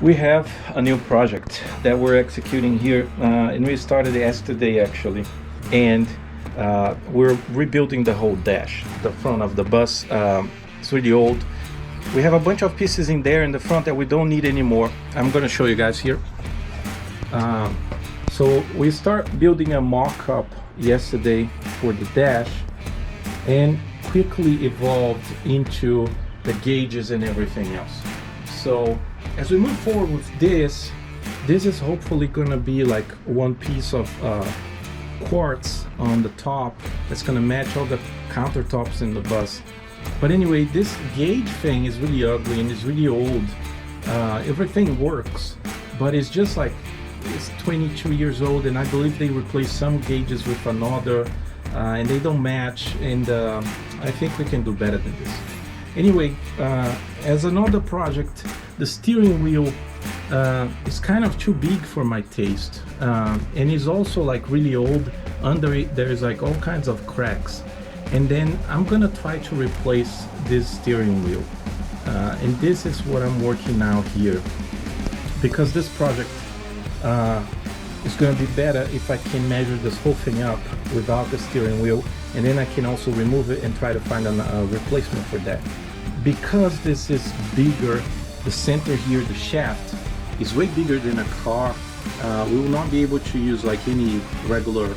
We have a new project that we're executing here, and we started yesterday actually. And we're rebuilding the whole dash, the front of the bus. It's really old. We have a bunch of pieces in there in the front that we don't need anymore. I'm going to show you guys here. So we start building a mock-up yesterday for the dash, and quickly evolved into the gauges and everything else. So as we move forward with this is hopefully going to be like one piece of quartz on the top that's going to match all the countertops in the bus. But anyway, this gauge thing is really ugly and it's really old. Everything works, but it's just like, it's 22 years old, and I believe they replaced some gauges with another, and they don't match, and I think we can do better than this. Anyway, as another project, the steering wheel is kind of too big for my taste, and is also like really old. Under it there's like all kinds of cracks, and then I'm gonna try to replace this steering wheel, and this is what I'm working now here, because this project it's going to be better if I can measure this whole thing up without the steering wheel, and then I can also remove it and try to find a replacement for that. Because this is bigger, the center here, the shaft, is way bigger than a car. We will not be able to use like any regular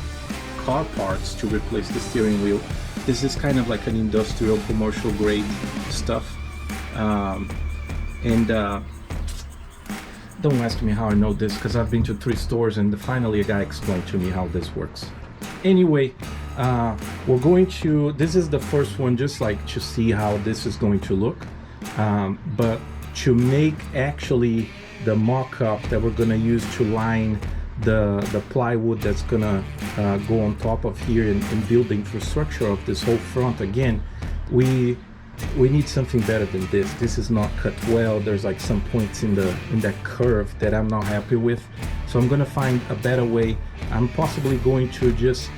car parts to replace the steering wheel. This is kind of like an industrial commercial grade stuff, don't ask me how I know this, because I've been to 3 stores and finally a guy explained to me how this works. Anyway, we're going to, this is the first one, just like to see how this is going to look, but to make actually the mock-up that we're going to use to line the plywood that's gonna go on top of here and build the infrastructure of this whole front again, we need something better than this. This is not cut well. There's like some points in that curve that I'm not happy with. So I'm gonna find a better way. I'm possibly going to just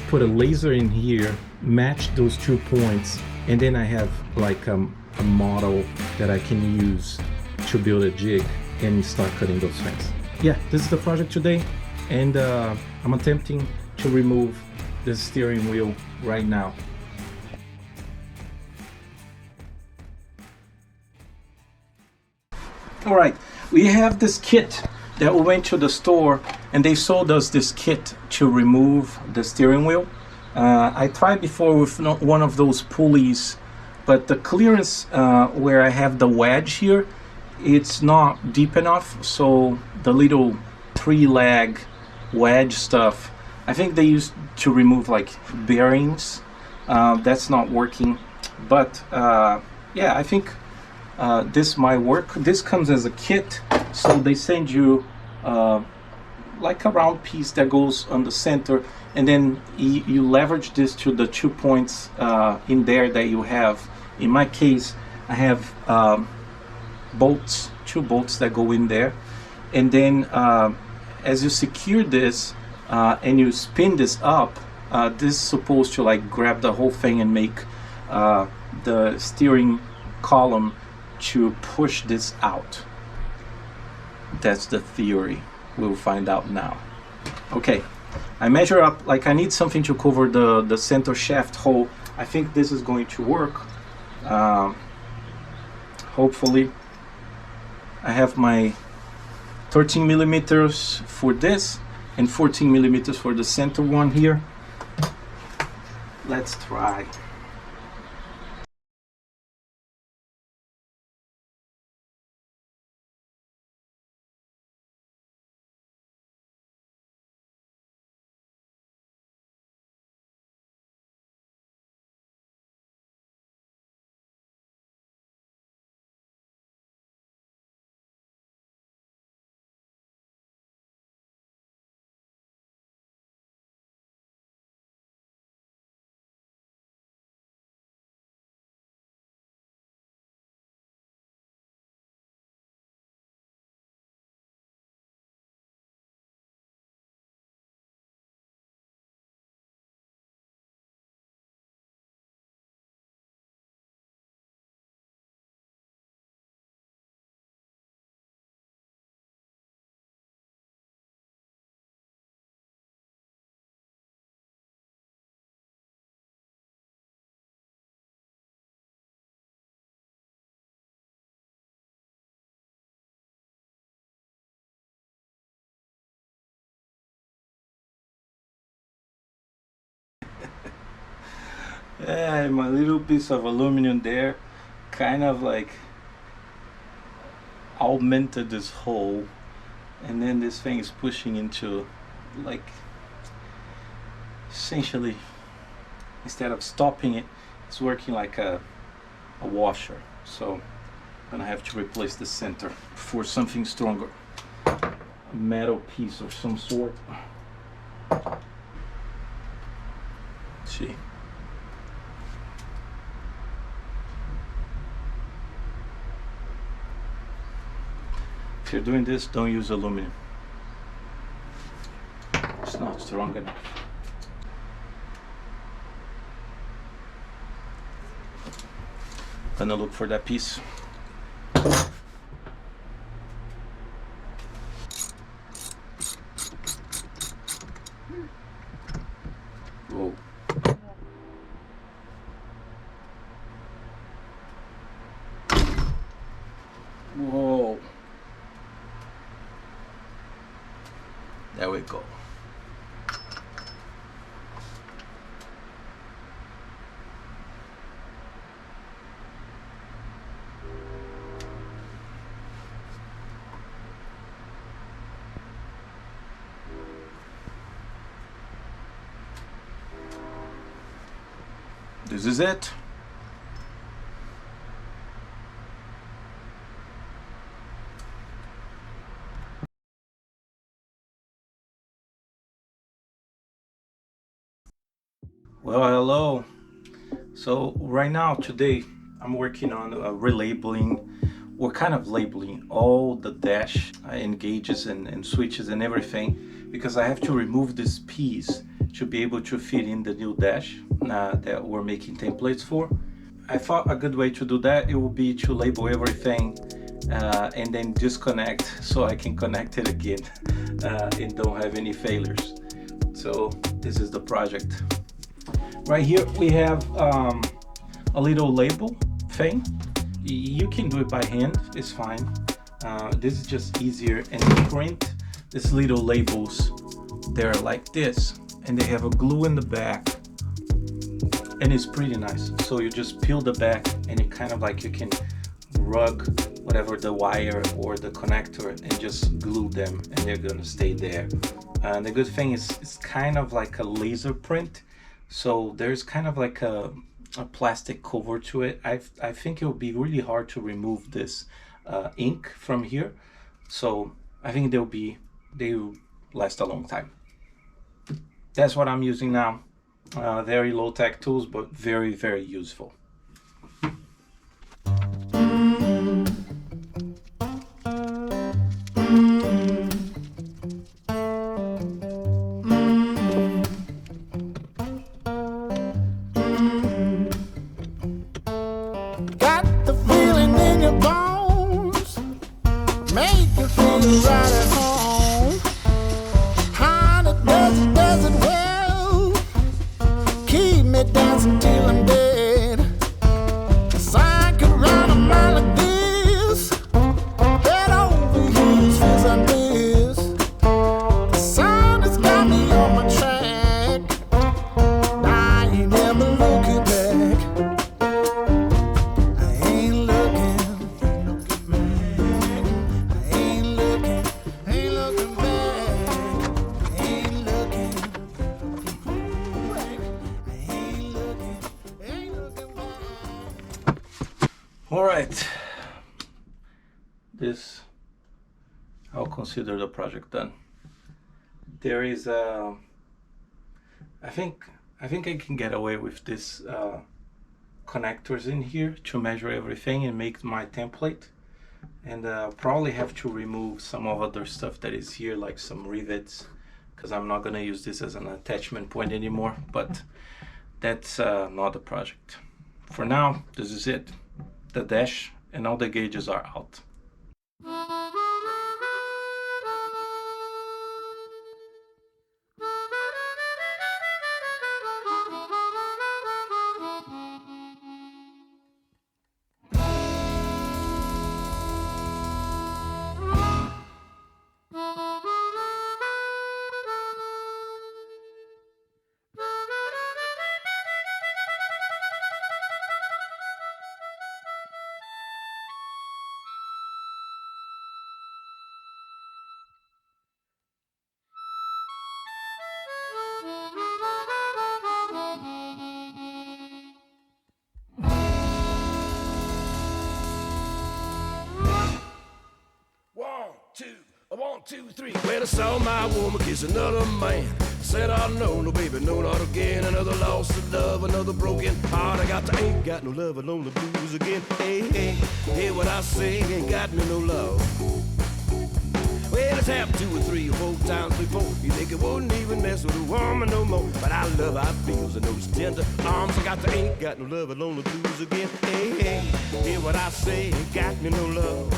put a laser in here, match those 2 points, and then I have like a model that I can use to build a jig and start cutting those things. Yeah, this is the project today, and I'm attempting to remove the steering wheel right now. All right, we have this kit that we went to the store and they sold us this kit to remove the steering wheel. I tried before with one of those pulleys, but the clearance where I have the wedge here, it's not deep enough. So the little 3-leg wedge stuff, I think they used to remove like bearings. That's not working, but yeah, I think this might work. This comes as a kit, so they send you like a round piece that goes on the center, and then you leverage this to the 2 points in there that you have. In my case, I have bolts, 2 bolts that go in there, and then as you secure this and you spin this up, this is supposed to like grab the whole thing and make the steering column to push this out. That's the theory. We'll find out now. Okay, I measure up, like I need something to cover the center shaft hole. I think this is going to work. Hopefully. I have my 13 millimeters for this and 14 millimeters for the center one here. Let's try. My little piece of aluminum there kind of like augmented this hole, and then this thing is pushing into, like, essentially, instead of stopping it, it's working like a washer. So I'm gonna have to replace the center for something stronger, a metal piece of some sort. Let's see. If you're doing this, don't use aluminum. It's not strong enough. Gonna look for that piece. Whoa. Whoa. There we go. This is it. Well, hello. So right now, today, I'm working on relabeling, or kind of labeling all the dash engages and switches and everything, because I have to remove this piece to be able to fit in the new dash that we're making templates for. I thought a good way to do that, it would be to label everything and then disconnect so I can connect it again and don't have any failures. So this is the project. Right here we have a little label thing. You can do it by hand, it's fine. This is just easier, and print these little labels. They're like this, and they have a glue in the back, and it's pretty nice. So you just peel the back, and it kind of like you can rug whatever the wire or the connector and just glue them, and they're gonna stay there. And the good thing is it's kind of like a laser print, so there's kind of like a plastic cover to it. I think it would be really hard to remove this ink from here, so I think they'll last a long time. That's what I'm using now. Very low-tech tools, but very, very useful. Got the feeling in your bones, make you feel right at home. How does it well, keep me dancing till I'm dead. 'Cause I could run a mile like this, head over heels, feels like this. The sound has got me on my track, I ain't never looking back. All right, this I'll consider the project done. There is I think I can get away with this connectors in here to measure everything and make my template, and probably have to remove some of other stuff that is here, like some rivets, because I'm not gonna use this as an attachment point anymore, but that's not the project. For now, this is it. The dash and all the gauges are out. 3. When I saw my woman kiss another man, I said, oh no, no baby, no, not again. Another loss of love, another broken heart. I ain't got no love alone, the blues again. Hey, hey, hear what I say, ain't got me no love. Well, it's happened 2 or 3 or 4 times before. You think it wouldn't even mess with a woman no more. But I love how it feels in those tender arms. Ain't got no love alone, the blues again. Hey, hey, hear what I say, ain't got me no love.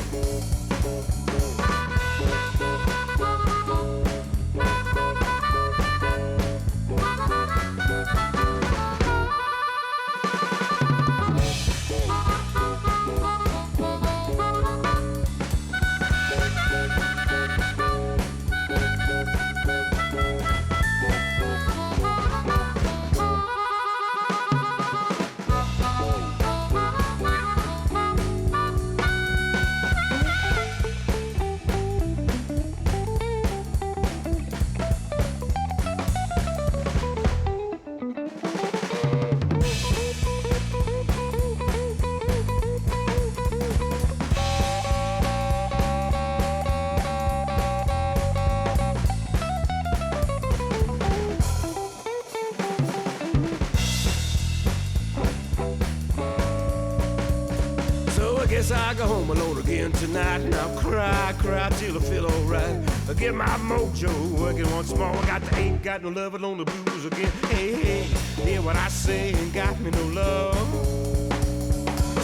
Guess I go home alone again tonight, and I'll cry, cry till I feel alright. I get my mojo working once more. Ain't got no love alone, the blues again. Hey, hey, hear what I say, ain't got me no love.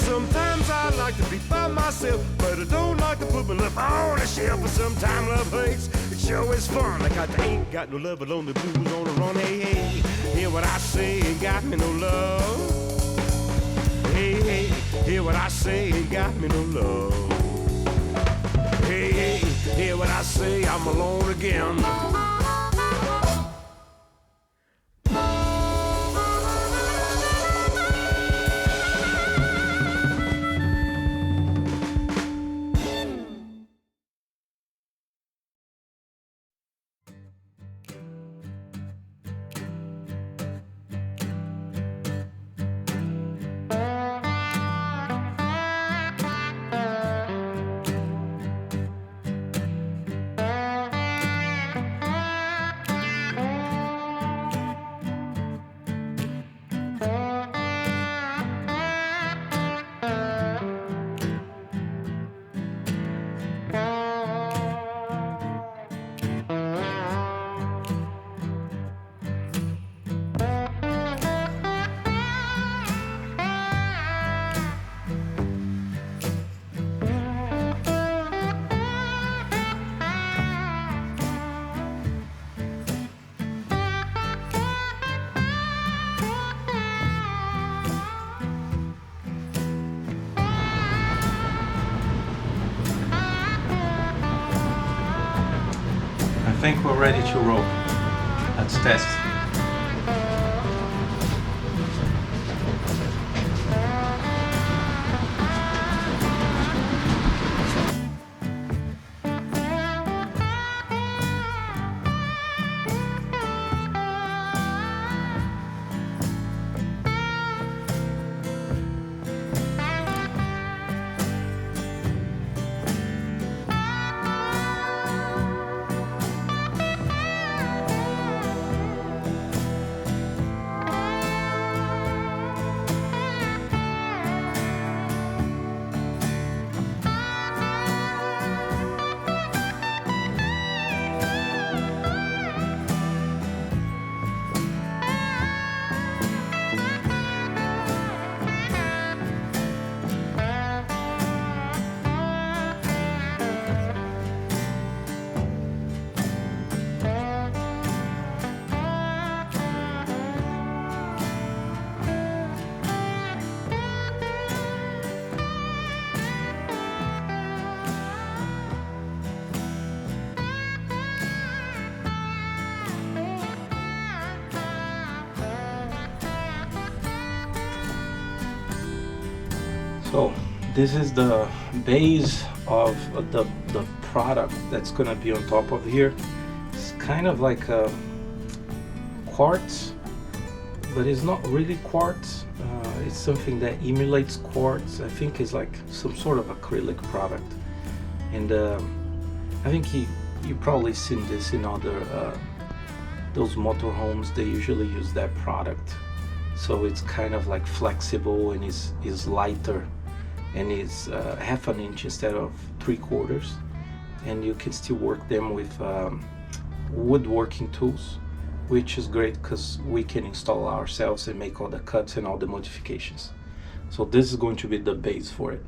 Sometimes I like to be by myself, but I don't like to put my love on a shelf. But sometimes love hurts, it sure is fun. I ain't got no love alone, the blues on the run. Hey, hey, hear what I say, ain't got me no love. Hey, hey, hear what I say, ain't got me no love. Hey, hey, hear what I say, I'm alone again. I think we're ready to roll. Let's test. So this is the base of the product that's gonna be on top of here. It's kind of like a quartz, but it's not really quartz. It's something that emulates quartz. I think it's like some sort of acrylic product, and I think You've probably seen this in other those motorhomes. They usually use that product, so it's kind of like flexible and is lighter, and is half an inch instead of 3/4, and you can still work them with woodworking tools, which is great because we can install ourselves and make all the cuts and all the modifications. So this is going to be the base for it.